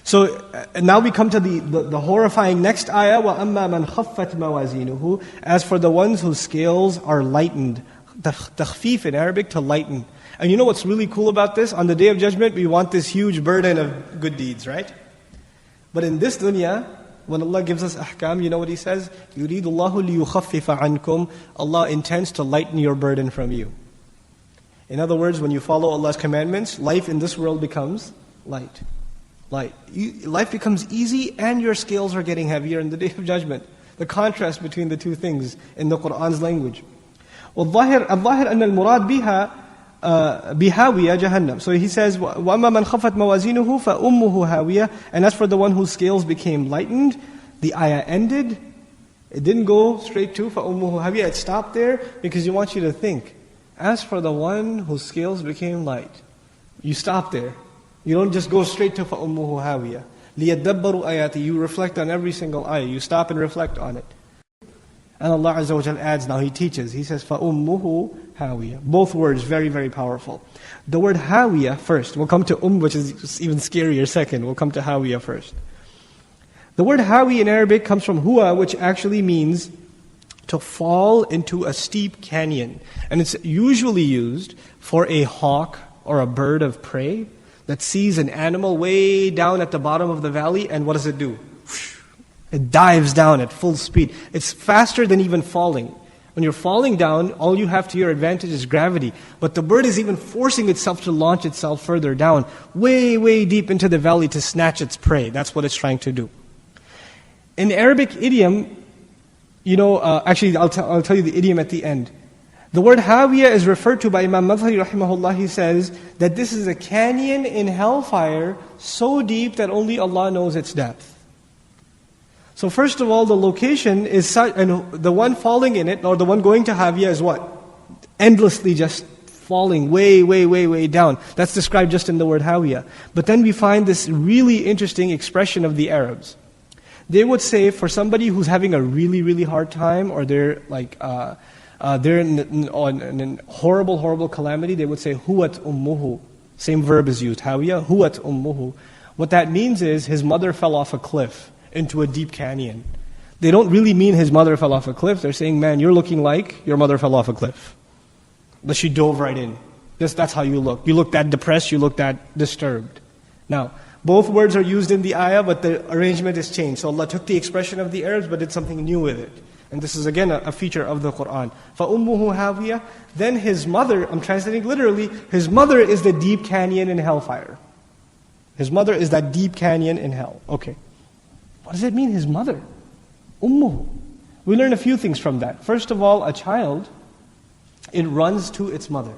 So now we come to the horrifying next ayah, وَأَمَّا مَنْ خَفَّتْ مَوَازِينُهُ. As for the ones whose scales are lightened. Takhfif in Arabic, to lighten. And you know what's really cool about this? On the Day of Judgment, we want this huge burden of good deeds, right? But in this dunya, when Allah gives us ahkam, you know what He says? يُرِيدُ اللَّهُ لِيُخَفِّفَ عَنْكُمْ. Allah intends to lighten your burden from you. In other words, when you follow Allah's commandments, life in this world becomes light. Life becomes easy and your scales are getting heavier in the Day of Judgment. The contrast between the two things in the Qur'an's language. الظاهر أن المراد بها بهاوية جهنم. So he says, وَأَمَّا مَنْ خَفَتْ مَوَازِينُهُ فَأُمُّهُ هَاوِيَةٌ. And as for the one whose scales became lightened, the ayah ended. It didn't go straight to فَأُمُّهُ هَاوِيَةٌ. It stopped there because He wants you to think. As for the one whose scales became light, you stop there. You don't just go straight to فَأُمُّهُ هَاوِيَةٌ. لِيَدَّبَّرُوا آيَاتِهِ. You reflect on every single ayah. You stop and reflect on it. And Allah Azza wa Jal adds, now He teaches. He says, فَأُمُّهُ هَاوِيَةٌ. Both words, very, very powerful. The word hawiyah first. We'll come to which is even scarier second. We'll come to hawiyah first. The word hawi in Arabic comes from huwa, which actually means to fall into a steep canyon. And it's usually used for a hawk or a bird of prey that sees an animal way down at the bottom of the valley, and what does it do? It dives down at full speed. It's faster than even falling. When you're falling down, all you have to your advantage is gravity. But the bird is even forcing itself to launch itself further down, way, way deep into the valley to snatch its prey. That's what it's trying to do. In Arabic idiom, actually I'll tell you the idiom at the end. The word hawiyah is referred to by Imam Madhari rahimahullah. He says that this is a canyon in hellfire so deep that only Allah knows its depth. So first of all, the location is such, and the one falling in it, or the one going to hawiyah is what? Endlessly just falling way, way, way, way down. That's described just in the word hawiyah. But then we find this really interesting expression of the Arabs. They would say for somebody who's having a really, really hard time, or they're in horrible, horrible calamity, they would say, huwat ummuhu. Same verb is used, hawiyah, huwat ummuhu. What that means is his mother fell off a cliff into a deep canyon. They don't really mean his mother fell off a cliff. They're saying, man, you're looking like your mother fell off a cliff. But she dove right in. That's how you look. You look that depressed, you look that disturbed. Now, both words are used in the ayah, but the arrangement is changed. So Allah took the expression of the Arabs, but did something new with it. And this is again a feature of the Qur'an. فَأُمُّهُ هَاوِيَةٌ. Then his mother, I'm translating literally, his mother is the deep canyon in hellfire. His mother is that deep canyon in hell. Okay. What does it mean, his mother? Ummuhu. We learn a few things from that. First of all, a child, it runs to its mother.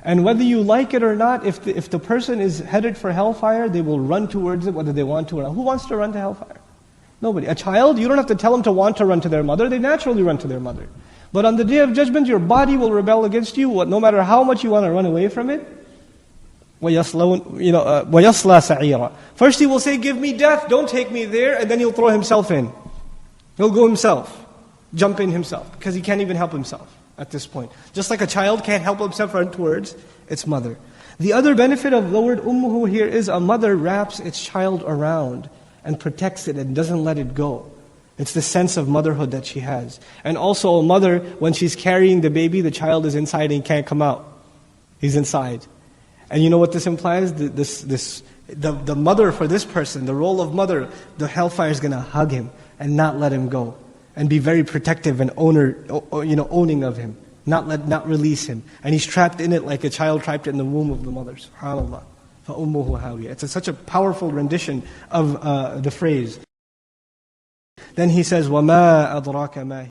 And whether you like it or not, if the person is headed for hellfire, they will run towards it whether they want to or not. Who wants to run to hellfire? Nobody. A child, you don't have to tell them to want to run to their mother. They naturally run to their mother. But on the Day of Judgment, your body will rebel against you, no matter how much you want to run away from it. وَيَصْلَى سَعِيرًا. First he will say, give me death, don't take me there, and then he'll throw himself in. He'll go himself, jump in himself, because he can't even help himself at this point. Just like a child can't help himself run towards its mother. The other benefit of the word ummuhu here is a mother wraps its child around and protects it and doesn't let it go. It's the sense of motherhood that she has. And also a mother, when she's carrying the baby, the child is inside and can't come out. He's inside. And you know what this implies? The mother for this person, the role of mother, the hellfire is going to hug him and not let him go. And be very protective and owning of him. Not release him. And he's trapped in it like a child trapped in the womb of the mother. SubhanAllah. فَأُمُّهُ هَاوِيَةٌ. It's such a powerful rendition of the phrase. Then he says, وَمَا أَدْرَاكَ مَا